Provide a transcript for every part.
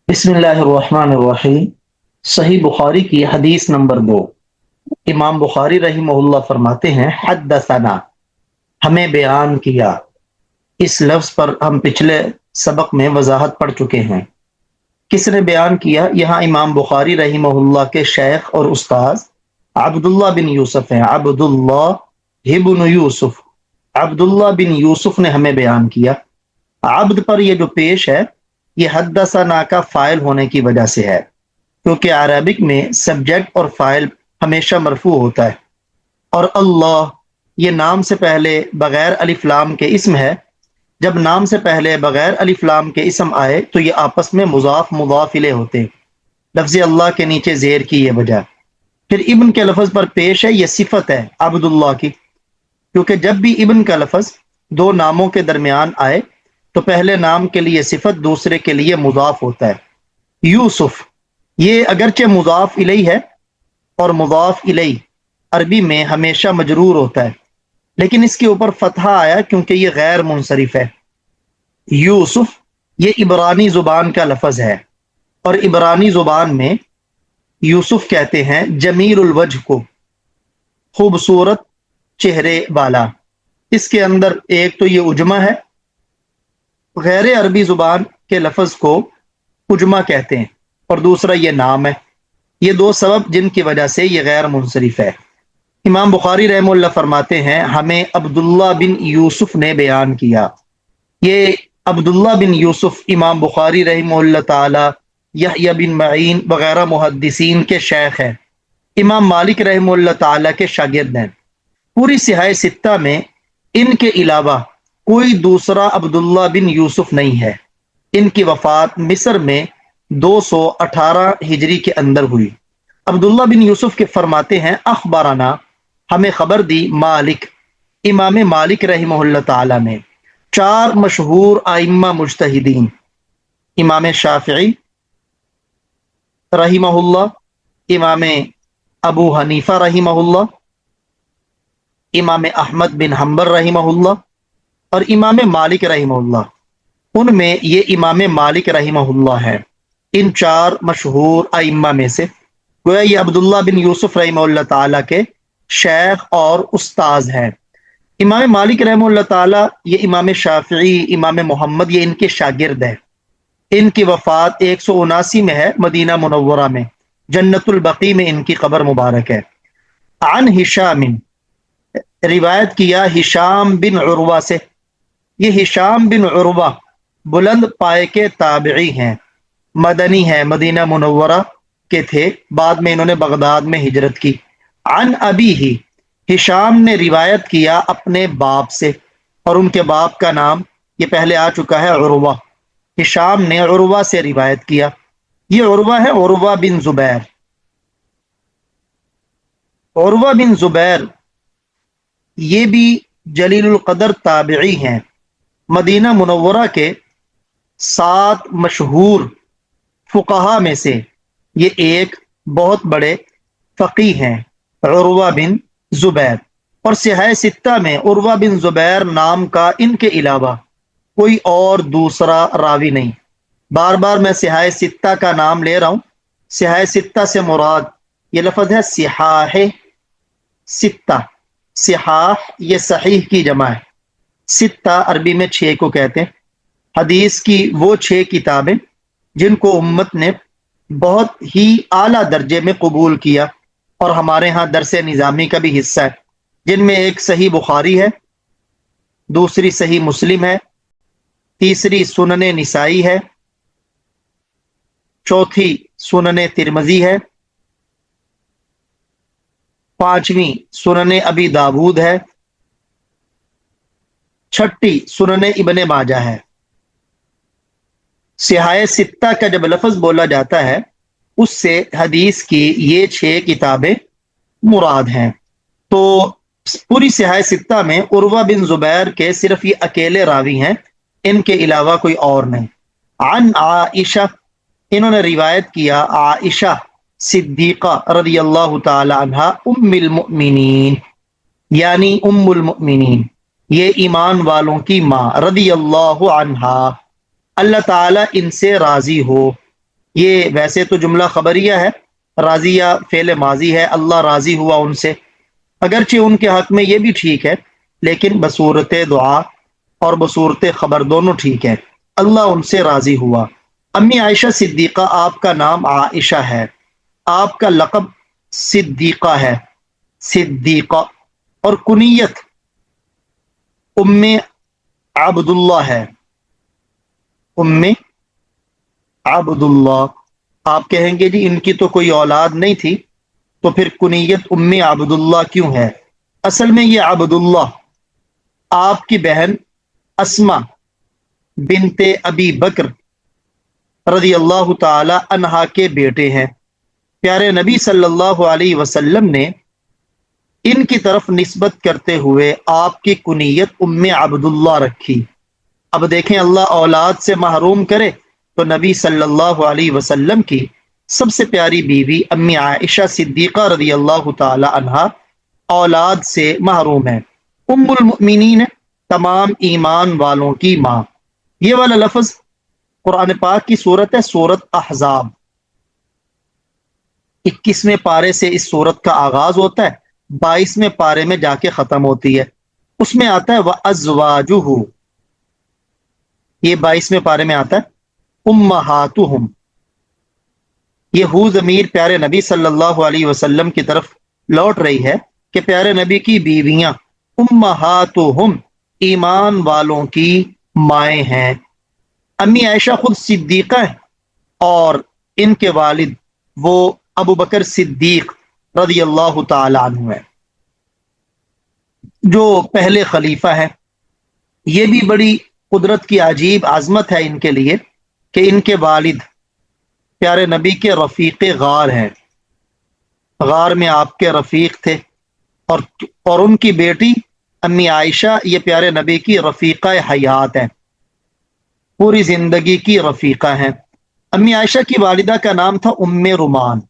بسم اللہ الرحمن الرحیم۔ صحیح بخاری کی حدیث نمبر 2۔ امام بخاری رحمہ اللہ فرماتے ہیں حدثنا، ہمیں بیان کیا۔ اس لفظ پر ہم پچھلے سبق میں وضاحت پڑھ چکے ہیں۔ کس نے بیان کیا؟ یہاں امام بخاری رحمہ اللہ کے شیخ اور استاذ عبداللہ بن یوسف ہیں۔ عبداللہ بن یوسف، عبداللہ بن یوسف نے ہمیں بیان کیا۔ عبد پر یہ جو پیش ہے یہ حدثنا کا فاعل ہونے کی وجہ سے ہے، کیونکہ عربک میں سبجیکٹ اور فاعل ہمیشہ مرفوع ہوتا ہے، اور اللہ یہ نام سے پہلے بغیر الف لام کے اسم ہے۔ جب نام سے پہلے بغیر الف لام کے اسم آئے تو یہ آپس میں مضاف مضاف الیہ ہوتے ہیں۔ لفظ اللہ کے نیچے زیر کی یہ وجہ۔ پھر ابن کے لفظ پر پیش ہے، یہ صفت ہے عبداللہ کی، کیونکہ جب بھی ابن کا لفظ دو ناموں کے درمیان آئے تو پہلے نام کے لیے صفت، دوسرے کے لیے مضاف ہوتا ہے۔ یوسف یہ اگرچہ مضاف الیہ ہے، اور مضاف الیہ عربی میں ہمیشہ مجرور ہوتا ہے، لیکن اس کے اوپر فتحہ آیا کیونکہ یہ غیر منصرف ہے۔ یوسف یہ عبرانی زبان کا لفظ ہے، اور عبرانی زبان میں یوسف کہتے ہیں جمیل الوجہ کو، خوبصورت چہرے والا۔ اس کے اندر ایک تو یہ عجمہ ہے، غیر عربی زبان کے لفظ کو عجمہ کہتے ہیں، اور دوسرا یہ نام ہے۔ یہ دو سبب جن کی وجہ سے یہ غیر منصرف ہے۔ امام بخاری رحمہ اللہ فرماتے ہیں ہمیں عبداللہ بن یوسف نے بیان کیا۔ یہ عبداللہ بن یوسف امام بخاری رحمہ اللہ تعالی، یحییٰ بن معین وغیرہ محدثین کے شیخ ہیں، امام مالک رحمہ اللہ تعالی کے شاگرد ہیں۔ پوری صحاح ستہ میں ان کے علاوہ کوئی دوسرا عبداللہ بن یوسف نہیں ہے۔ ان کی وفات مصر میں 218 ہجری کے اندر ہوئی۔ عبداللہ بن یوسف کے فرماتے ہیں اخبارنا، ہمیں خبر دی مالک، امام مالک رحمہ اللہ تعالی نے۔ چار مشہور ائمہ مجتہدین، امام شافعی رحمہ اللہ، امام ابو حنیفہ رحمہ اللہ، امام احمد بن حنبل رحمہ اللہ، اور امام مالک رحمہ اللہ، ان میں یہ امام مالک رحمہ اللہ ہے۔ ان چار مشہور ائمہ میں سے گویا یہ عبداللہ بن یوسف رحمہ اللہ تعالیٰ کے شیخ اور استاذ ہیں۔ امام مالک رحمہ اللہ تعالیٰ، یہ امام شافعی، امام محمد، یہ ان کے شاگرد ہیں۔ ان کی وفات 179 میں ہے، مدینہ منورہ میں، جنت البقیع میں ان کی قبر مبارک ہے۔ عن ہشام، روایت کیا ہشام بن عروہ سے۔ یہ ہشام بن عروہ بلند پائے کے تابعی ہیں، مدنی ہیں، مدینہ منورہ کے تھے، بعد میں انہوں نے بغداد میں ہجرت کی۔ عن ابی ہی، ہشام نے روایت کیا اپنے باپ سے، اور ان کے باپ کا نام یہ پہلے آ چکا ہے، عروہ۔ ہشام نے عروہ سے روایت کیا۔ یہ عروہ ہے عروہ بن زبیر۔ عروہ بن زبیر یہ بھی جلیل القدر تابعی ہیں، مدینہ منورہ کے 7 مشہور فقہا میں سے یہ ایک بہت بڑے فقیہ ہیں، عروہ بن زبیر۔ اور صحاح ستہ میں عروہ بن زبیر نام کا ان کے علاوہ کوئی اور دوسرا راوی نہیں۔ بار بار میں صحاح ستہ کا نام لے رہا ہوں۔ صحاح ستہ سے مراد یہ لفظ ہے صحاح ستہ۔ صحاح یہ صحیح کی جمع ہے، ستہ عربی میں 6 کو کہتے ہیں۔ حدیث کی وہ 6 کتابیں جن کو امت نے بہت ہی اعلیٰ درجے میں قبول کیا، اور ہمارے ہاں درس نظامی کا بھی حصہ ہے، جن میں ایک صحیح بخاری ہے، دوسری صحیح مسلم ہے، تیسری سنن نسائی ہے، چوتھی سنن ترمذی ہے، پانچویں سنن ابی داود ہے، چھٹی سنن ابن ماجہ ہے۔ صحاح ستہ کا جب لفظ بولا جاتا ہے اس سے حدیث کی یہ 6 کتابیں مراد ہیں۔ تو پوری صحاح ستہ میں عروہ بن زبیر کے صرف یہ اکیلے راوی ہیں، ان کے علاوہ کوئی اور نہیں۔ عن عائشہ، انہوں نے روایت کیا عائشہ صدیقہ رضی اللہ تعالی عنہا، ام المؤمنین یعنی ام المؤمنین، یہ ایمان والوں کی ماں، رضی اللہ عنہا، اللہ تعالیٰ ان سے راضی ہو۔ یہ ویسے تو جملہ خبریہ ہے، راضیہ فعل ماضی ہے، اللہ راضی ہوا ان سے، اگرچہ ان کے حق میں یہ بھی ٹھیک ہے، لیکن بصورت دعا اور بصورت خبر دونوں ٹھیک ہے، اللہ ان سے راضی ہوا۔ امی عائشہ صدیقہ، آپ کا نام عائشہ ہے، آپ کا لقب صدیقہ ہے، صدیقہ، اور کنیت ام عبداللہ ہے، ام عبداللہ۔ آپ کہیں گے جی ان کی تو کوئی اولاد نہیں تھی، تو پھر کنیت ام عبداللہ کیوں ہے؟ اصل میں یہ عبداللہ آپ کی بہن اسما بنت ابی بکر رضی اللہ تعالی عنہا کے بیٹے ہیں۔ پیارے نبی صلی اللہ علیہ وسلم نے ان کی طرف نسبت کرتے ہوئے آپ کی کنیت ام عبداللہ رکھی۔ اب دیکھیں، اللہ اولاد سے محروم کرے تو نبی صلی اللہ علیہ وسلم کی سب سے پیاری بیوی امی عائشہ صدیقہ رضی اللہ تعالی عنہا اولاد سے محروم ہے۔ ام المؤمنین، تمام ایمان والوں کی ماں، یہ والا لفظ قرآن پاک کی صورت ہے، سورت احزاب، 21ویں پارے سے اس صورت کا آغاز ہوتا ہے، 22ویں پارے میں جا کے ختم ہوتی ہے۔ اس میں آتا ہے وَأَزْوَاجُهُ، یہ 22ویں پارے میں آتا ہے اُمَّهَاتُهُمْ، یہ ہو ضمیر پیارے نبی صلی اللہ علیہ وسلم کی طرف لوٹ رہی ہے کہ پیارے نبی کی بیویاں اُمَّهَاتُهُمْ ایمان والوں کی مائیں ہیں۔ امی عائشہ خود صدیقہ ہیں اور ان کے والد وہ ابو بکر صدیق رضی اللہ تعالی عنہ ہیں، جو پہلے خلیفہ ہیں۔ یہ بھی بڑی قدرت کی عجیب عظمت ہے ان کے لیے کہ ان کے والد پیارے نبی کے رفیق غار ہیں، غار میں آپ کے رفیق تھے، اور ان کی بیٹی امی عائشہ یہ پیارے نبی کی رفیقہ حیات ہیں، پوری زندگی کی رفیقہ ہیں۔ امی عائشہ کی والدہ کا نام تھا ام رومان،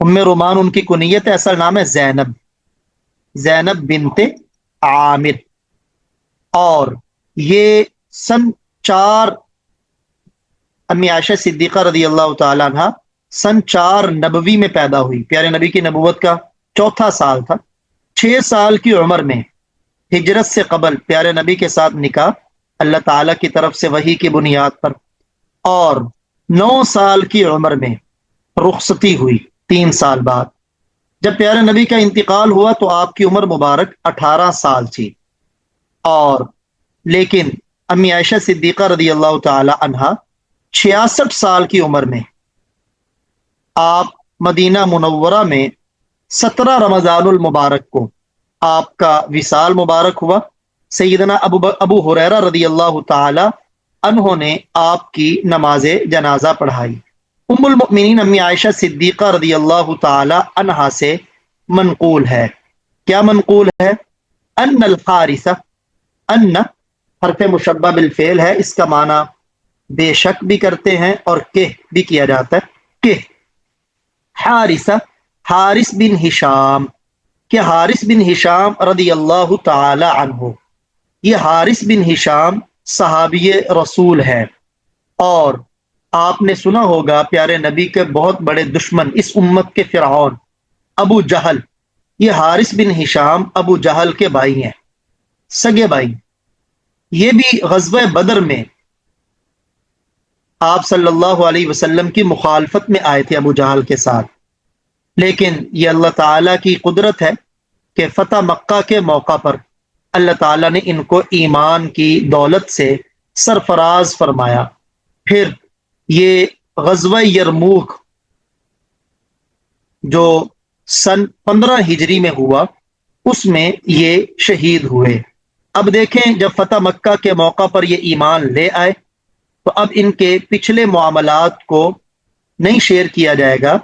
ام رومان ان کی کنیت ہے، اصل نام ہے زینب، زینب بنت عامر، اور یہ سن 4 امی عائشہ صدیقہ رضی اللہ تعالی عنہ سن 4 نبوی میں پیدا ہوئی، پیارے نبی کی نبوت کا 4تھا سال تھا۔ 6 سال کی عمر میں ہجرت سے قبل پیارے نبی کے ساتھ نکاح اللہ تعالیٰ کی طرف سے وحی کی بنیاد پر، اور 9 سال کی عمر میں رخصتی ہوئی 3 سال بعد۔ جب پیارے نبی کا انتقال ہوا تو آپ کی عمر مبارک 18 سال تھی، اور لیکن امی عائشہ صدیقہ رضی اللہ تعالی عنہا 66 سال کی عمر میں آپ مدینہ منورہ میں 17 رمضان المبارک کو آپ کا وصال مبارک ہوا۔ سیدنا ابو ہریرہ رضی اللہ تعالی عنہ نے آپ کی نماز جنازہ پڑھائی۔ ام المؤمنین امی عائشہ صدیقہ رضی اللہ تعالی عنہا سے منقول ہے، کیا منقول ہے؟ ان الحارث، ان حرف مشبہ بالفعل ہے، اس کا معنی بے شک بھی کرتے ہیں اور کہ بھی کیا جاتا ہے، کہ حارث، حارث بن ہشام، کہ حارث بن ہشام رضی اللہ تعالی عنہ، یہ حارث بن ہشام صحابی رسول ہے، اور آپ نے سنا ہوگا پیارے نبی کے بہت بڑے دشمن اس امت کے فرعون ابو جہل، یہ حارث بن ہشام ابو جہل کے بھائی ہیں، سگے بھائی۔ یہ بھی غزوہ بدر میں آپ صلی اللہ علیہ وسلم کی مخالفت میں آئے تھے ابو جہل کے ساتھ، لیکن یہ اللہ تعالیٰ کی قدرت ہے کہ فتح مکہ کے موقع پر اللہ تعالیٰ نے ان کو ایمان کی دولت سے سرفراز فرمایا۔ پھر یہ غزوہ یرموک جو سن 15 ہجری میں ہوا، اس میں یہ شہید ہوئے۔ اب دیکھیں، جب فتح مکہ کے موقع پر یہ ایمان لے آئے تو اب ان کے پچھلے معاملات کو نہیں شیئر کیا جائے گا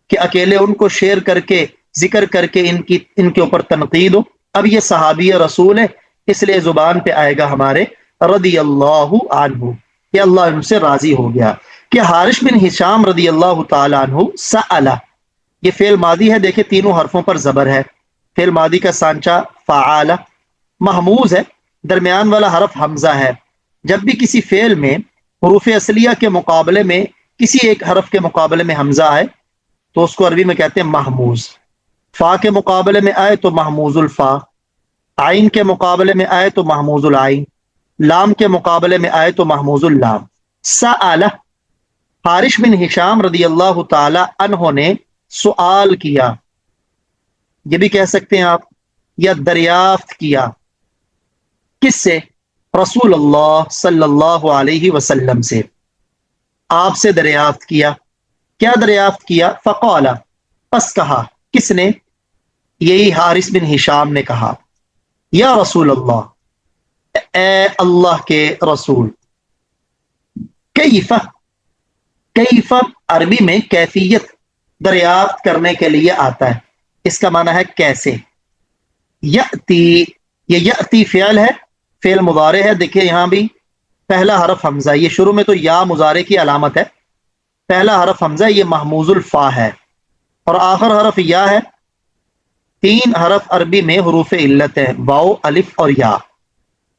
کہ اکیلے ان کو شیئر کر کے ذکر کر کے ان کے اوپر تنقید ہو۔ اب یہ صحابی رسول ہے، اس لیے زبان پہ آئے گا ہمارے رضی اللہ عنہ، کہ اللہ ان سے راضی ہو گیا۔ کہ حارث بن ہشام رضی اللہ تعالی عنہ سأل، یہ فعل ماضی ہے، دیکھیں تینوں حرفوں پر زبر ہے، فعل ماضی کا سانچہ فعال محموز ہے، درمیان والا حرف حمزہ ہے۔ جب بھی کسی فعل میں حروف اصلیہ کے مقابلے میں کسی ایک حرف کے مقابلے میں حمزہ آئے تو اس کو عربی میں کہتے ہیں محموز، فا کے مقابلے میں آئے تو محموز الفا، عین کے مقابلے میں آئے تو محموز العین، لام کے مقابلے میں آئے تو محموز اللام۔ سألہ، حارث بن ہشام رضی اللہ تعالی عنہ نے سوال کیا، یہ بھی کہہ سکتے ہیں آپ، یا دریافت کیا، کس سے؟ رسول اللہ صلی اللہ علیہ وسلم سے، آپ سے دریافت کیا۔ کیا دریافت کیا؟ فقال، پس کہا، کس نے؟ یہی حارث بن ہشام نے کہا، یا رسول اللہ، اے اللہ کے رسول، کیف، کیف عربی میں کیفیت دریافت کرنے کے لیے آتا ہے، اس کا معنی ہے کیسے۔ یأتی، یہ یأتی فعل ہے، فعل مضارع ہے، دیکھیں یہاں بھی پہلا حرف حمزہ، یہ شروع میں تو یا مضارع کی علامت ہے، پہلا حرف حمزہ یہ محموز الفا ہے، اور آخر حرف یا ہے۔ تین حرف عربی میں حروف علت ہے، واو، الف اور یا۔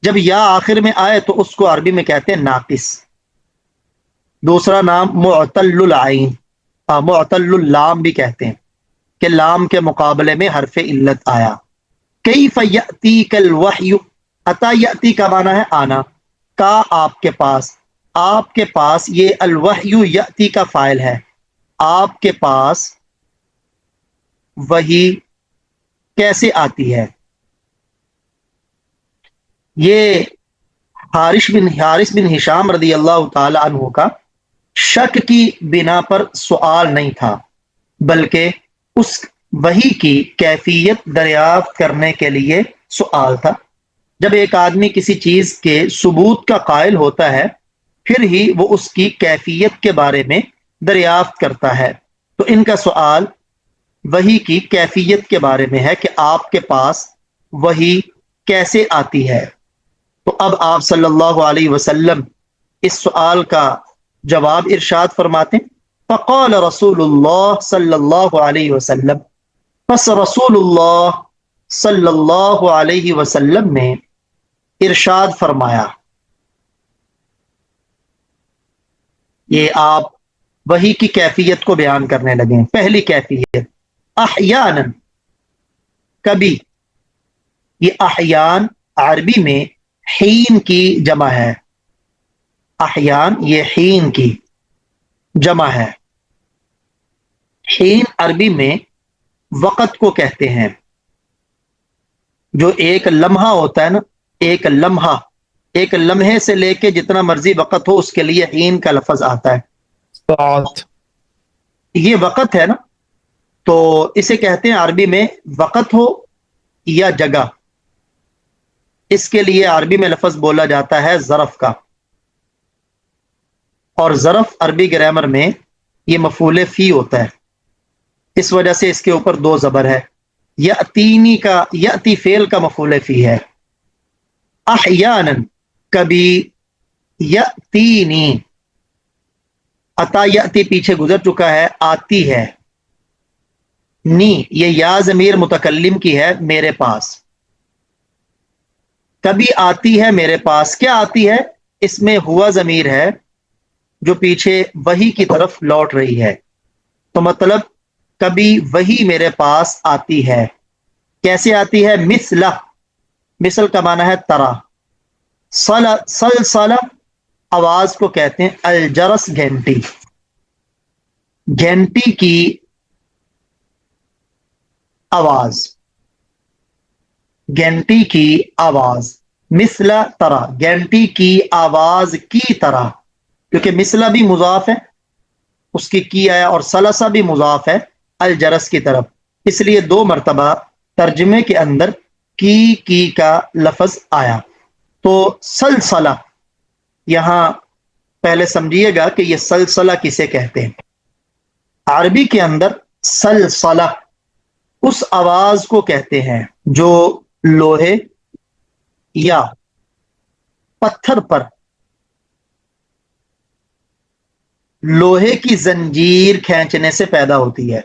جب یا آخر میں آئے تو اس کو عربی میں کہتے ہیں ناقص۔ دوسرا نام معتل العین، معتل اللام بھی کہتے ہیں، کہ لام کے مقابلے میں حرف علت آیا۔ کیف یأتیک الوحی، اتا یأتی کا معنی ہے آنا، کا آپ کے پاس، آپ کے پاس، یہ الوحی یأتی کا فاعل ہے، آپ کے پاس وہی کیسے آتی ہے۔ یہ حارث بن ہشام رضی اللہ تعالی عنہ کا شک کی بنا پر سوال نہیں تھا، بلکہ اس وحی کی کیفیت دریافت کرنے کے لیے سوال تھا۔ جب ایک آدمی کسی چیز کے ثبوت کا قائل ہوتا ہے پھر ہی وہ اس کی کیفیت کے بارے میں دریافت کرتا ہے، تو ان کا سوال وحی کی کیفیت کے بارے میں ہے کہ آپ کے پاس وحی کیسے آتی ہے۔ تو اب آپ صلی اللہ علیہ وسلم اس سوال کا جواب ارشاد فرماتے ہیں، فقال رسول اللہ صلی اللہ علیہ وسلم، پس رسول اللہ صلی اللہ علیہ وسلم نے ارشاد فرمایا، یہ آپ وحی کی کیفیت کو بیان کرنے لگے ہیں۔ پہلی کیفیت، احیانا، کبھی، یہ احیان عربی میں حین کی جمع ہے، احیان یہ حین کی جمع ہے۔ حین عربی میں وقت کو کہتے ہیں، جو ایک لمحہ ہوتا ہے نا، ایک لمحہ، ایک لمحے سے لے کے جتنا مرضی وقت ہو اس کے لیے حین کا لفظ آتا ہے۔ ساعت، یہ وقت ہے نا، تو اسے کہتے ہیں عربی میں وقت ہو یا جگہ، اس کے لیے عربی میں لفظ بولا جاتا ہے ظرف کا، اور ظرف عربی گرامر میں یہ مفعول فی ہوتا ہے، اس وجہ سے اس کے اوپر دو زبر ہے۔ یأتینی کا، یأتی فعل کا مفعول فی ہے، احیانا کبھی، یأتینی، اتا یأتی پیچھے گزر چکا ہے، آتی ہے، نی یہ یا ضمیر متکلم کی ہے، میرے پاس، کبھی آتی ہے میرے پاس۔ کیا آتی ہے؟ اس میں ہوا ضمیر ہے جو پیچھے وحی کی طرف لوٹ رہی ہے، تو مطلب کبھی وحی میرے پاس آتی ہے۔ کیسے آتی ہے؟ مثلہ، مثل کا معنی ہے طرح، سلسلہ آواز کو کہتے ہیں، الجرس گھنٹی، گھنٹی کی آواز، گھنٹی کی آواز، مثلا طرح، گھنٹی کی آواز کی طرح، کیونکہ مثلا بھی مضاف ہے، اس کی آیا، اور سلسہ بھی مضاف ہے الجرس کی طرف، اس لیے دو مرتبہ ترجمے کے اندر کی کا لفظ آیا۔ تو سلسلہ، یہاں پہلے سمجھیے گا کہ یہ سلسلہ کسے کہتے ہیں۔ عربی کے اندر سلسلہ اس آواز کو کہتے ہیں جو لوہے یا پتھر پر لوہے کی زنجیر کھینچنے سے پیدا ہوتی ہے،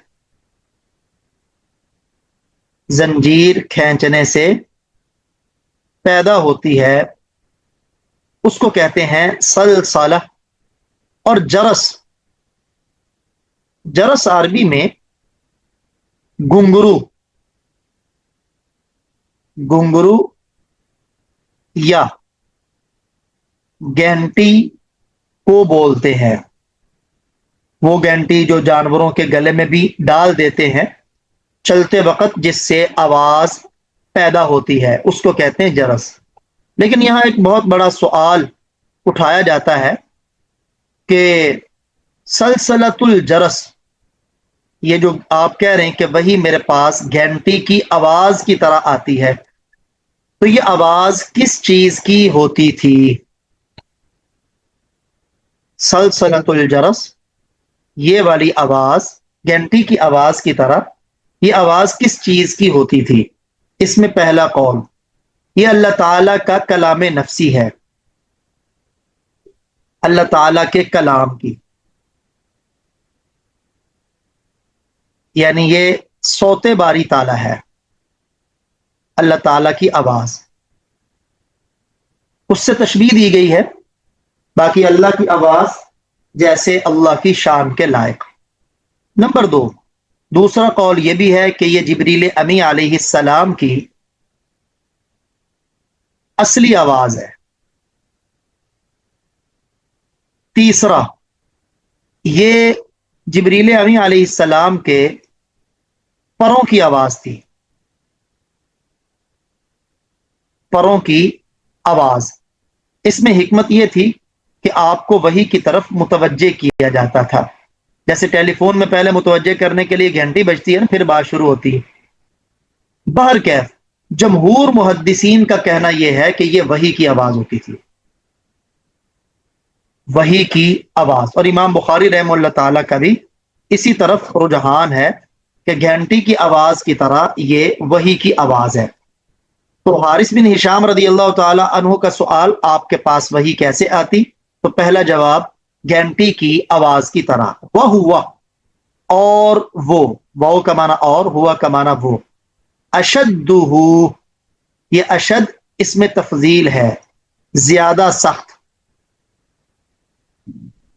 زنجیر کھینچنے سے پیدا ہوتی ہے، اس کو کہتے ہیں سلسلہ۔ اور جرس جرس عربی میں گنگرو گنگرو یا گھنٹی کو بولتے ہیں. وہ گھنٹی جو جانوروں کے گلے میں بھی ڈال دیتے ہیں چلتے وقت، جس سے آواز پیدا ہوتی ہے، اس کو کہتے ہیں جرس. لیکن یہاں ایک بہت بڑا سوال اٹھایا جاتا ہے کہ سلسلۃ الجرس، یہ جو آپ کہہ رہے ہیں کہ وہی میرے پاس گھنٹی کی آواز کی طرح آتی ہے، تو یہ آواز کس چیز کی ہوتی تھی؟ سلسلۃ الجرس، یہ والی آواز گھنٹی کی آواز کی طرح، یہ آواز کس چیز کی ہوتی تھی؟ اس میں پہلا قول، یہ اللہ تعالی کا کلام نفسی ہے، اللہ تعالی کے کلام کی، یعنی یہ صوت باری تعالی ہے، اللہ تعالی کی آواز. اس سے تشبیہ دی گئی ہے، باقی اللہ کی آواز جیسے اللہ کی شان کے لائق. نمبر دو، دوسرا قول یہ بھی ہے کہ یہ جبریل امی علیہ السلام کی اصلی آواز ہے. تیسرا، یہ جبریل امی علیہ السلام کے پروں کی آواز تھی، پروں کی آواز. اس میں حکمت یہ تھی کہ آپ کو وحی کی طرف متوجہ کیا جاتا تھا، جیسے ٹیلی فون میں پہلے متوجہ کرنے کے لیے گھنٹی بجتی ہے نا، پھر بات شروع ہوتی ہے. بہرکیف جمہور محدثین کا کہنا یہ ہے کہ یہ وحی کی آواز ہوتی تھی، وحی کی آواز. اور امام بخاری رحمہ اللہ تعالی کا بھی اسی طرف رجحان ہے کہ گھنٹی کی آواز کی طرح یہ وحی کی آواز ہے. تو حارث بن ہشام رضی اللہ تعالی عنہ کا سوال، آپ کے پاس وحی کیسے آتی؟ تو پہلا جواب، گھنٹی کی آواز کی طرح. وہ ہوا، اور وہ، واو کا معنی اور، ہوا کا معنی وہ. اشدہ، یہ اشد اس میں تفضیل ہے، زیادہ سخت.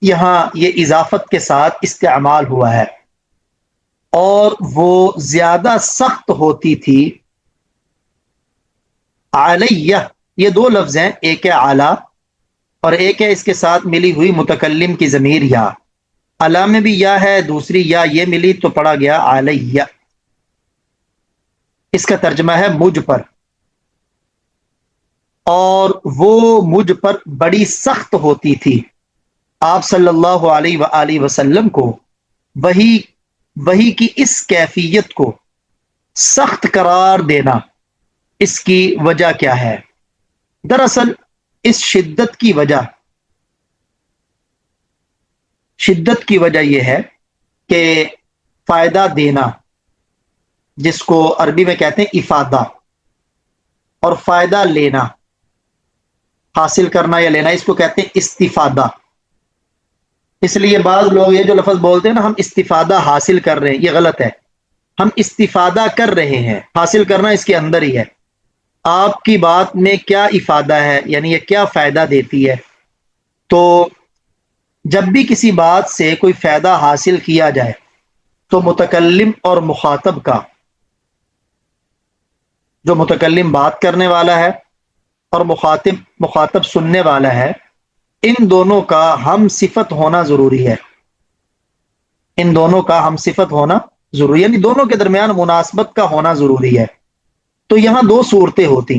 یہاں یہ اضافت کے ساتھ استعمال ہوا ہے، اور وہ زیادہ سخت ہوتی تھی. علیہ، یہ دو لفظ ہیں، ایک ہے اعلی اور ایک ہے اس کے ساتھ ملی ہوئی متکلم کی ضمیر یا. اعلی میں بھی یا ہے، دوسری یا یہ ملی تو پڑا گیا علیہ. اس کا ترجمہ ہے مجھ پر، اور وہ مجھ پر بڑی سخت ہوتی تھی. آپ صلی اللہ علیہ وآلہ وسلم کو وحی کی اس کیفیت کو سخت قرار دینا، اس کی وجہ کیا ہے؟ دراصل اس شدت کی وجہ یہ ہے کہ فائدہ دینا، جس کو عربی میں کہتے ہیں افادہ، اور فائدہ لینا، حاصل کرنا یا لینا، اس کو کہتے ہیں استفادہ. اس لیے بعض لوگ یہ جو لفظ بولتے ہیں نا، ہم استفادہ حاصل کر رہے ہیں، یہ غلط ہے. ہم استفادہ کر رہے ہیں، حاصل کرنا اس کے اندر ہی ہے. آپ کی بات میں کیا افادہ ہے، یعنی یہ کیا فائدہ دیتی ہے. تو جب بھی کسی بات سے کوئی فائدہ حاصل کیا جائے تو متکلم اور مخاطب کا، جو متکلم بات کرنے والا ہے اور مخاطب سننے والا ہے، ان دونوں کا ہم صفت ہونا ضروری ہے. ان دونوں کا ہم صفت ہونا ضروری، یعنی دونوں کے درمیان مناسبت کا ہونا ضروری ہے. تو یہاں دو صورتیں ہوتی،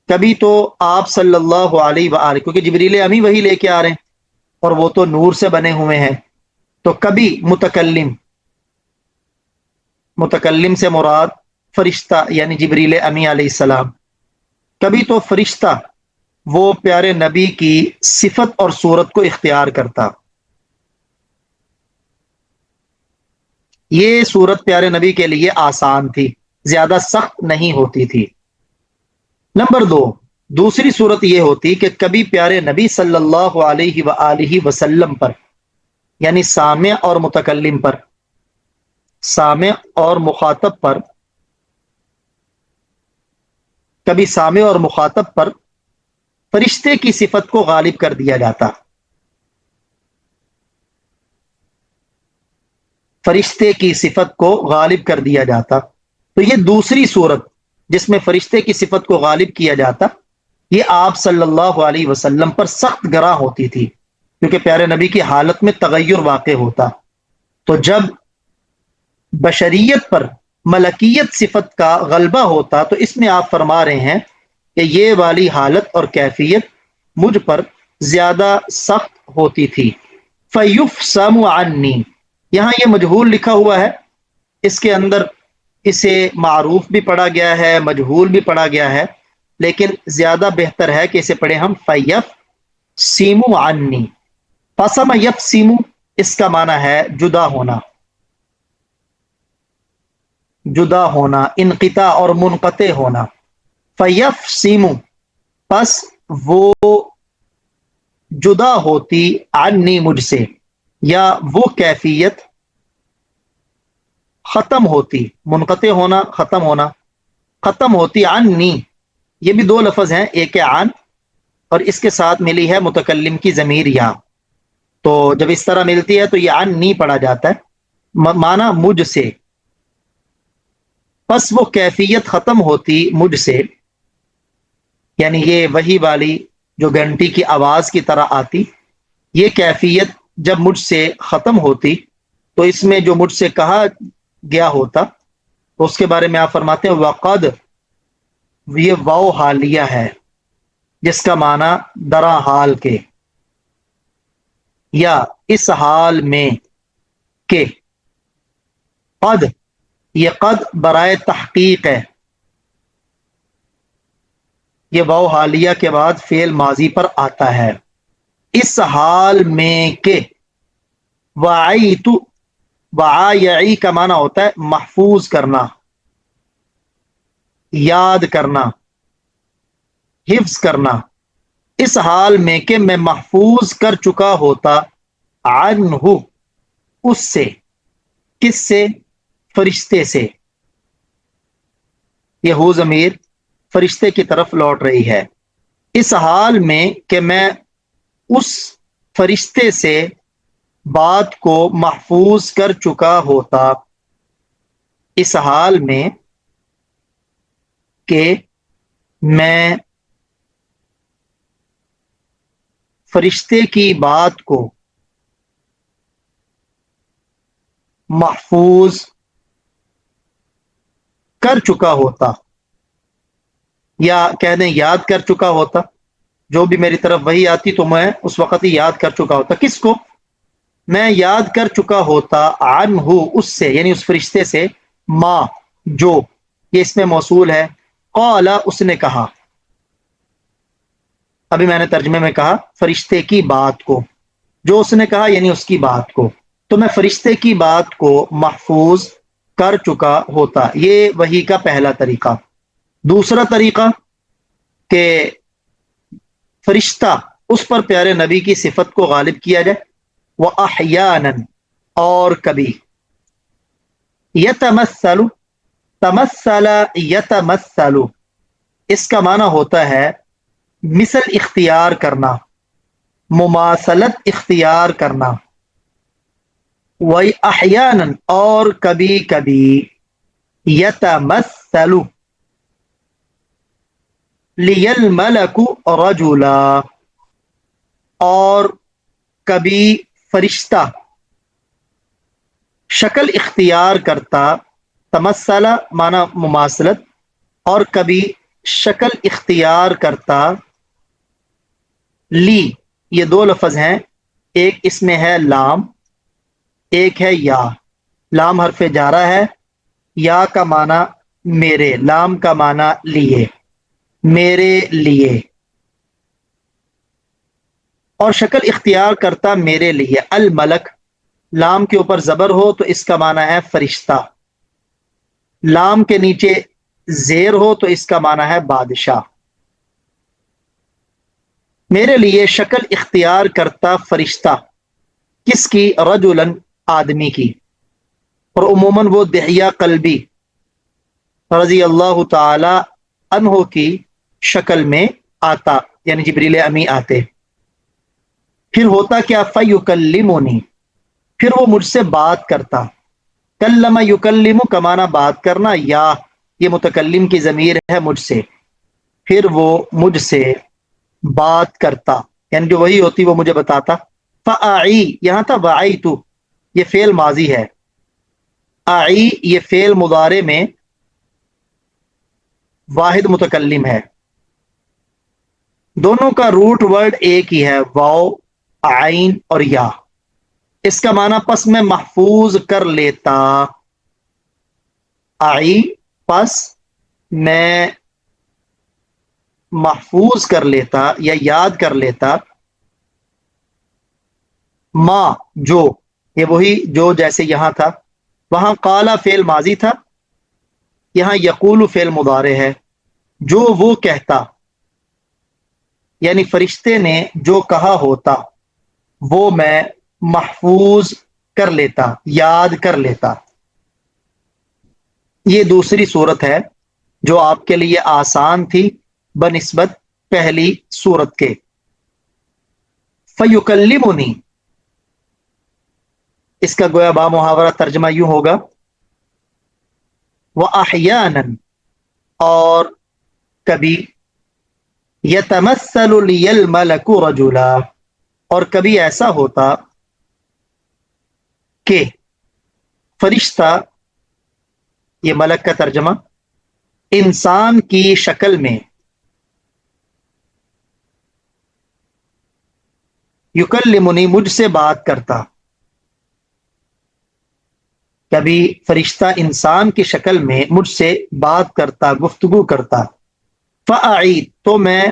کبھی تو آپ صلی اللہ علیہ وآلہ، کیونکہ جبریل امی وہی لے کے آ رہے ہیں اور وہ تو نور سے بنے ہوئے ہیں، تو کبھی متکلم سے مراد فرشتہ یعنی جبریل امی علیہ السلام، کبھی تو فرشتہ وہ پیارے نبی کی صفت اور صورت کو اختیار کرتا. یہ صورت پیارے نبی کے لیے آسان تھی، زیادہ سخت نہیں ہوتی تھی. نمبر دو، دوسری صورت یہ ہوتی کہ کبھی پیارے نبی صلی اللہ علیہ وآلہ وسلم پر، یعنی سامع اور متکلم پر، سامع اور مخاطب پر، کبھی سامع اور مخاطب پر فرشتے کی صفت کو غالب کر دیا جاتا. فرشتے کی صفت کو غالب کر دیا جاتا. تو یہ دوسری صورت جس میں فرشتے کی صفت کو غالب کیا جاتا، یہ آپ صلی اللہ علیہ وسلم پر سخت گراں ہوتی تھی، کیونکہ پیارے نبی کی حالت میں تغیر واقع ہوتا. تو جب بشریت پر ملکیت صفت کا غلبہ ہوتا تو اس میں آپ فرما رہے ہیں کہ یہ والی حالت اور کیفیت مجھ پر زیادہ سخت ہوتی تھی. فَيُفْسَمُ عَنِّي، یہاں یہ مجہول لکھا ہوا ہے، اس کے اندر اسے معروف بھی پڑھا گیا ہے، مجہول بھی پڑھا گیا ہے، لیکن زیادہ بہتر ہے کہ اسے پڑھیں ہم فَيَفْسِمُ عَنِّي. فَسَمَ يَفْسِمُ اس کا معنی ہے جدا ہونا، جدا ہونا، انقطاع اور منقطع ہونا. فَيَفْسِمُ پس وہ جدا ہوتی، عنی مجھ سے، یا وہ کیفیت ختم ہوتی، منقطع ہونا ختم ہونا، ختم ہوتی عنی. یہ بھی دو لفظ ہیں، ایک ہے عن اور اس کے ساتھ ملی ہے متکلم کی ضمیر یا. تو جب اس طرح ملتی ہے تو یہ عنی پڑھا جاتا ہے، معنی مجھ سے. پس وہ کیفیت ختم ہوتی مجھ سے، یعنی یہ وہی والی جو گھنٹی کی آواز کی طرح آتی، یہ کیفیت جب مجھ سے ختم ہوتی تو اس میں جو مجھ سے کہا گیا ہوتا تو اس کے بارے میں آپ فرماتے ہیں وقد، یہ واو حالیہ ہے جس کا معنی درا حال کے، یا اس حال میں کہ. قد، یہ قد برائے تحقیق ہے، یہ واو حالیہ کے بعد فعل ماضی پر آتا ہے. اس حال میں کہ وعیت، وعا یعی کا معنی ہوتا ہے محفوظ کرنا، یاد کرنا، حفظ کرنا. اس حال میں کہ میں محفوظ کر چکا ہوتا عنہ اس سے، کس سے؟ فرشتے سے. یہ ہو ضمیر فرشتے کی طرف لوٹ رہی ہے. اس حال میں کہ میں اس فرشتے سے بات کو محفوظ کر چکا ہوتا، اس حال میں کہ میں فرشتے کی بات کو محفوظ کر چکا ہوتا، یا کہہ دیں یاد کر چکا ہوتا. جو بھی میری طرف وہی آتی تو میں اس وقت ہی یاد کر چکا ہوتا. کس کو؟ میں یاد کر چکا ہوتا عنہ اس سے، یعنی اس فرشتے سے، ما جو، یہ اس میں موصول ہے. قال اس نے کہا، ابھی میں نے ترجمے میں کہا فرشتے کی بات کو، جو اس نے کہا یعنی اس کی بات کو. تو میں فرشتے کی بات کو محفوظ کر چکا ہوتا. یہ وحی کا پہلا طریقہ. دوسرا طریقہ کہ فرشتہ اس پر پیارے نبی کی صفت کو غالب کیا جائے. وَأَحْيَانًا اور کبھی. یتمثل، تمثل یتمثل اس کا معنی ہوتا ہے مثل اختیار کرنا، مماثلت اختیار کرنا. وَأَحْيَانًا اور کبھی کبھی یتمثل لِيَلْمَلَكُ رَجُلًا اور کبھی فرشتہ شکل اختیار کرتا. تمثل معنی مماثلت، اور کبھی شکل اختیار کرتا. لی، یہ دو لفظ ہیں، ایک اس میں ہے لام، ایک ہے یا. لام حرف جارہ ہے، یا کا معنی میرے، لام کا معنی لیے، میرے لیے. اور شکل اختیار کرتا میرے لیے. الملک، لام کے اوپر زبر ہو تو اس کا معنی ہے فرشتہ، لام کے نیچے زیر ہو تو اس کا معنی ہے بادشاہ. میرے لیے شکل اختیار کرتا فرشتہ، کس کی؟ رجلاً آدمی کی. اور عموماً وہ دحیہ قلبی رضی اللہ تعالی عنہ کی شکل میں آتا، یعنی جبریل امی آتے. پھر ہوتا کیا؟ فَيُكَلِّمُنِي پھر وہ مجھ سے بات کرتا. کلم یکلم کا معنی بات کرنا، یا یہ متکلم کی ضمیر ہے مجھ سے، پھر وہ مجھ سے بات کرتا، یعنی جو وہی ہوتی وہ مجھے بتاتا۔ فاعی یہاں تھا وعیت، یہ فعل ماضی ہے، اعی یہ فعل مضارع میں واحد متکلم ہے، دونوں کا روٹ ورڈ ایک ہی ہے، واو عین اور یا۔ اس کا معنی پس میں محفوظ کر لیتا، اعی پس میں محفوظ کر لیتا یا یاد کر لیتا، ما جو، یہ وہی جو جیسے یہاں تھا، وہاں قالا فعل ماضی تھا، یہاں یقول فعل مضارع ہے، جو وہ کہتا، یعنی فرشتے نے جو کہا ہوتا وہ میں محفوظ کر لیتا، یاد کر لیتا۔ یہ دوسری صورت ہے جو آپ کے لیے آسان تھی بنسبت پہلی صورت کے۔ فیکلمنی، اس کا گویا با محاورہ ترجمہ یوں ہوگا، وَأَحْيَانًا اور کبھی، يَتَمَثَّلُ لِيَ الْمَلَكُ رَجُلًا اور کبھی ایسا ہوتا کہ فرشتہ، یہ ملک کا ترجمہ، انسان کی شکل میں، یکلمنی مجھ سے بات کرتا، کبھی فرشتہ انسان کی شکل میں مجھ سے بات کرتا، گفتگو کرتا، فاعید تو میں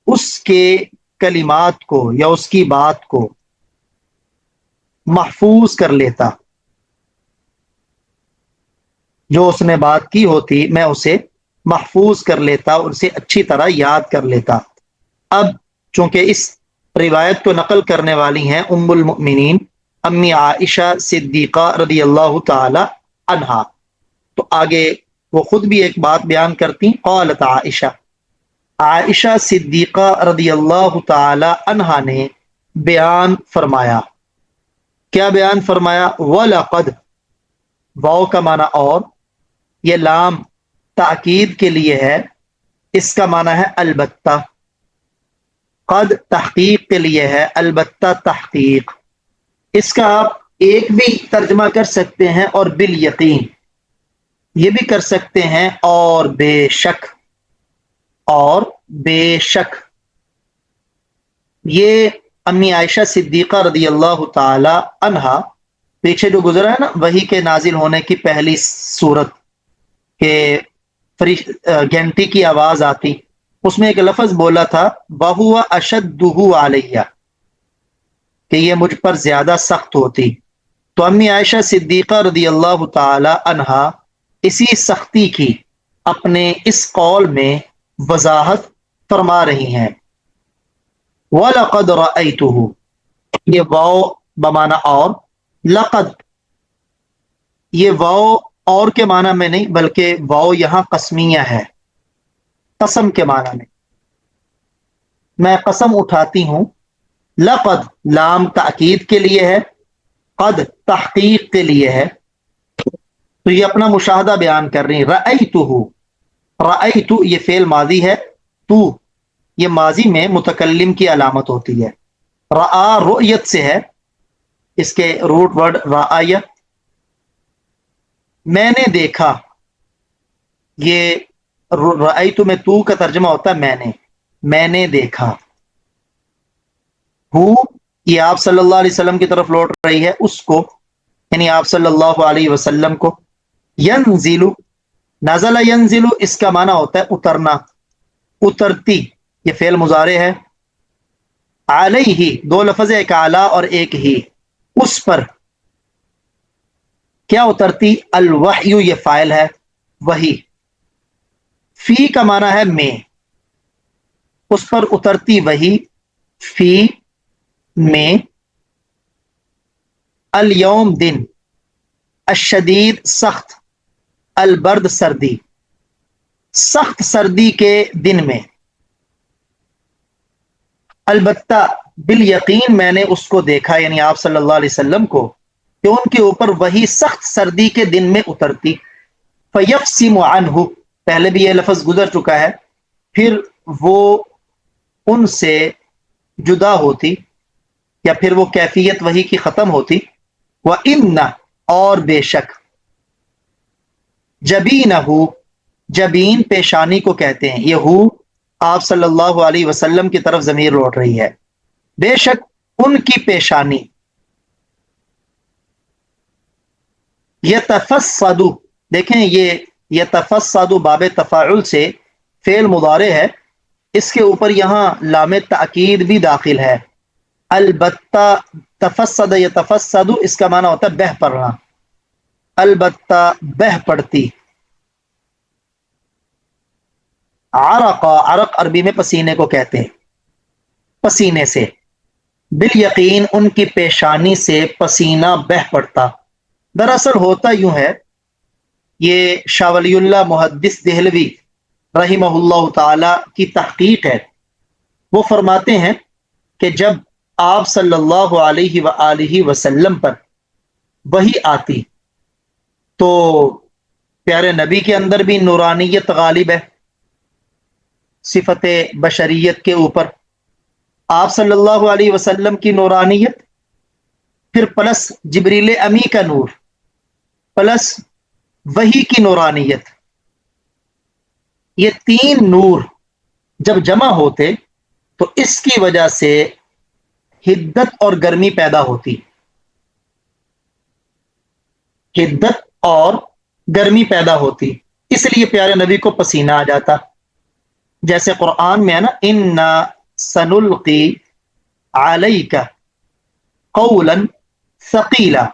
اس کے کلمات کو یا اس کی بات کو محفوظ کر لیتا، جو اس نے بات کی ہوتی میں اسے محفوظ کر لیتا اور اسے اچھی طرح یاد کر لیتا۔ اب چونکہ اس روایت کو نقل کرنے والی ہیں ام المؤمنین امی عائشہ صدیقہ رضی اللہ تعالی عنہا، تو آگے وہ خود بھی ایک بات بیان کرتی، قالت عائشہ، عائشہ صدیقہ رضی اللہ تعالی عنہا نے بیان فرمایا، کیا بیان فرمایا؟ وَلَقَدْ، واو کا معنی اور، یہ لام تاکید کے لیے ہے، اس کا معنی ہے البتہ، قد تحقیق کے لیے ہے، البتہ تحقیق، اس کا آپ ایک بھی ترجمہ کر سکتے ہیں اور بالیقین، یہ بھی کر سکتے ہیں اور بے شک، اور بے شک۔ یہ امی عائشہ صدیقہ رضی اللہ تعالی عنہا، پیچھے جو گزرا ہے نا وحی کے نازل ہونے کی پہلی صورت کہ گھنٹی کی آواز آتی، اس میں ایک لفظ بولا تھا وَهُوَ أَشَدُّهُ عَلَيَّ، کہ یہ مجھ پر زیادہ سخت ہوتی، تو امی عائشہ صدیقہ رضی اللہ تعالی عنہا اسی سختی کی اپنے اس قول میں وضاحت فرما رہی ہیں۔ وَلَقَدْ رَأَيْتُهُ، یہ واو بمعنی اور، لقد یہ واو اور کے معنی میں نہیں بلکہ واو یہاں قسمیہ ہے، قسم کے معنی میں قسم اٹھاتی ہوں، لقد لام تاکید کے لیے ہے، قد تحقیق کے لیے ہے، تو یہ اپنا مشاہدہ بیان کر رہی ہیں۔ رأیتہ، رأیت یہ فعل ماضی ہے، تو یہ ماضی میں متکلم کی علامت ہوتی ہے، رآ رؤیت سے ہے، اس کے روٹ ورڈ رآیت، میں نے دیکھا، یہ رأیت میں تو کا ترجمہ ہوتا ہے میں نے دیکھا، ہو یہ آپ صلی اللہ علیہ وسلم کی طرف لوٹ رہی ہے، اس کو یعنی آپ صلی اللہ علیہ وسلم کو، ینزل نزل ینزل اس کا معنی ہوتا ہے اترنا، اترتی، یہ فعل مضارع ہے، علیہ دو لفظ، ایک اعلی اور ایک ہی، اس پر کیا اترتی؟ الوحی یہ فاعل ہے، وحی، فی کا معنی ہے میں، اس پر اترتی وحی، فی میں، الیوم دن، الشدید سخت، البرد سردی، سخت سردی کے دن میں، البتہ بالیقین میں نے اس کو دیکھا، یعنی آپ صلی اللہ علیہ وسلم کو، کہ ان کے اوپر وہی سخت سردی کے دن میں اترتی. فیفسم عنہ، پہلے بھی یہ لفظ گزر چکا ہے، پھر وہ ان سے جدا ہوتی، یا پھر وہ کیفیت وہی کی ختم ہوتی. وَإِنَّ، اور بے شک، جبینہ، جبین پیشانی کو کہتے ہیں، یہ ہو آپ صلی اللہ علیہ وسلم کی طرف ضمیر لوٹ رہی ہے، بے شک ان کی پیشانی، یتفسد، دیکھیں یہ یتفسد باب تفاعل سے فعل مضارع ہے، اس کے اوپر یہاں لام تاکید بھی داخل ہے. البتہ تفسد یتفسد اس کا معنی ہوتا ہے بہہ پڑنا، البتہ بہہ پڑتی. عرق، عرق عربی میں پسینے کو کہتے ہیں، پسینے سے. بالیقین ان کی پیشانی سے پسینہ بہہ پڑتا. دراصل ہوتا یوں ہے، یہ شاہ ولی اللہ محدث دہلوی رحمہ اللہ تعالی کی تحقیق ہے. وہ فرماتے ہیں کہ جب آپ صلی اللہ علیہ وآلہ وسلم پر وحی آتی تو پیارے نبی کے اندر بھی نورانیت غالب ہے، صفت بشریت کے اوپر. آپ صلی اللہ علیہ وسلم کی نورانیت، پھر پلس جبریل امی کا نور، پلس وحی کی نورانیت، یہ تین نور جب جمع ہوتے تو اس کی وجہ سے حدت اور گرمی پیدا ہوتی، حدت اور گرمی پیدا ہوتی، اس لیے پیارے نبی کو پسینہ آ جاتا. جیسے قرآن میں ہے نا، انا سنلقی علیک قولا ثقیلا،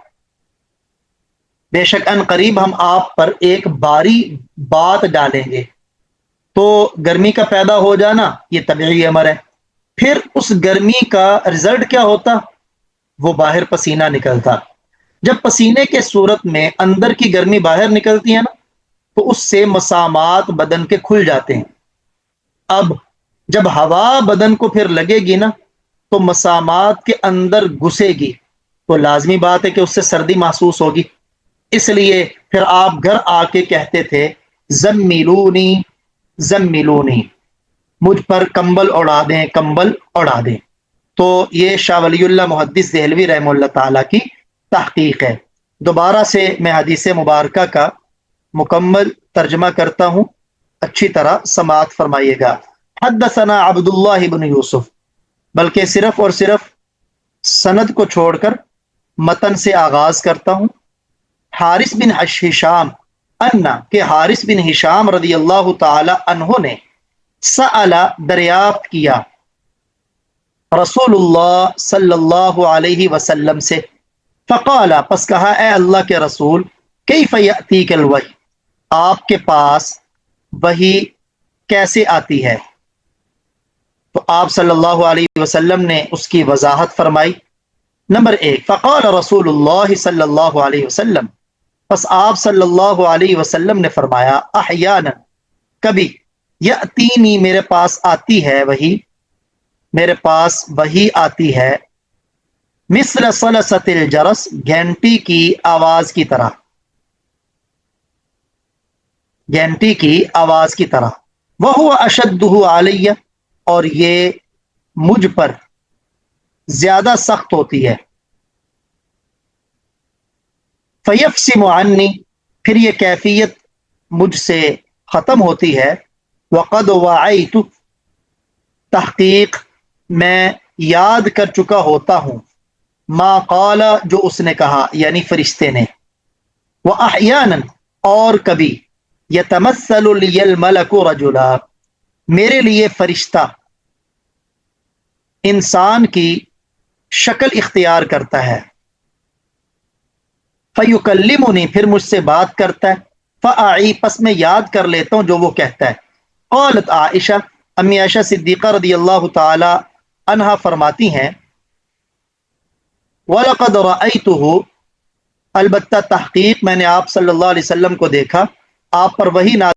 بے شک ان قریب ہم آپ پر ایک باری بات ڈالیں گے. تو گرمی کا پیدا ہو جانا یہ طبیعی امر ہے. پھر اس گرمی کا رزلٹ کیا ہوتا؟ وہ باہر پسینہ نکلتا. جب پسینے کے صورت میں اندر کی گرمی باہر نکلتی ہے نا، تو اس سے مسامات بدن کے کھل جاتے ہیں. اب جب ہوا بدن کو پھر لگے گی نا، تو مسامات کے اندر گھسے گی، تو لازمی بات ہے کہ اس سے سردی محسوس ہوگی. اس لیے پھر آپ گھر آ کے کہتے تھے زملونی زملونی، مجھ پر کمبل اڑا دیں، کمبل اڑا دیں. تو یہ شاہ ولی اللہ محدث دہلوی رحمہ اللہ تعالی کی تحقیق ہے. دوبارہ سے میں حدیث مبارکہ کا مکمل ترجمہ کرتا ہوں، اچھی طرح سماعت فرمائیے گا. حدثنا عبد اللہ بن یوسف، بلکہ صرف اور صرف سند کو چھوڑ کر متن سے آغاز کرتا ہوں. حارث بن ہشام، انا کہ حارث بن ہشام رضی اللہ تعالی عنہ نے سأل دریافت کیا رسول اللہ صلی اللہ علیہ وسلم سے، فقال پس کہا اے اللہ کے رسول، کیف یأتیک الوحی، آپ کے پاس وحی کیسے آتی ہے؟ تو آپ صلی اللہ علیہ وسلم نے اس کی وضاحت فرمائی. نمبر 1، فقال رسول اللہ صلی اللہ علیہ وسلم، پس آپ صلی اللہ علیہ وسلم نے فرمایا، احیانا، کبھی، یأتینی، میرے پاس آتی ہے وحی، میرے پاس وحی آتی ہے، مثل صلصۃ الجرس، گھنٹی کی آواز کی طرح، گھنٹی کی آواز کی طرح. وہو اشدہ علی، اور یہ مجھ پر زیادہ سخت ہوتی ہے. فیفسم عنی، پھر یہ کیفیت مجھ سے ختم ہوتی ہے. وقد وعیت، تحقیق میں یاد کر چکا ہوتا ہوں، ما قال، جو اس نے کہا، یعنی فرشتے نے. واحیانا، اور کبھی، یتمثل لی الملک رجلا، میرے لیے فرشتہ انسان کی شکل اختیار کرتا ہے. فیکلمنی، پھر مجھ سے بات کرتا ہے. فاعی، پس میں یاد کر لیتا ہوں جو وہ کہتا ہے. قالت عائشہ، امی عائشہ صدیقہ رضی اللہ تعالی عنہا فرماتی ہیں، وَلَقَدْ رَأَيْتُهُ، البتہ تحقیق میں نے آپ صلی اللہ علیہ وسلم کو دیکھا، آپ پر وحی نازل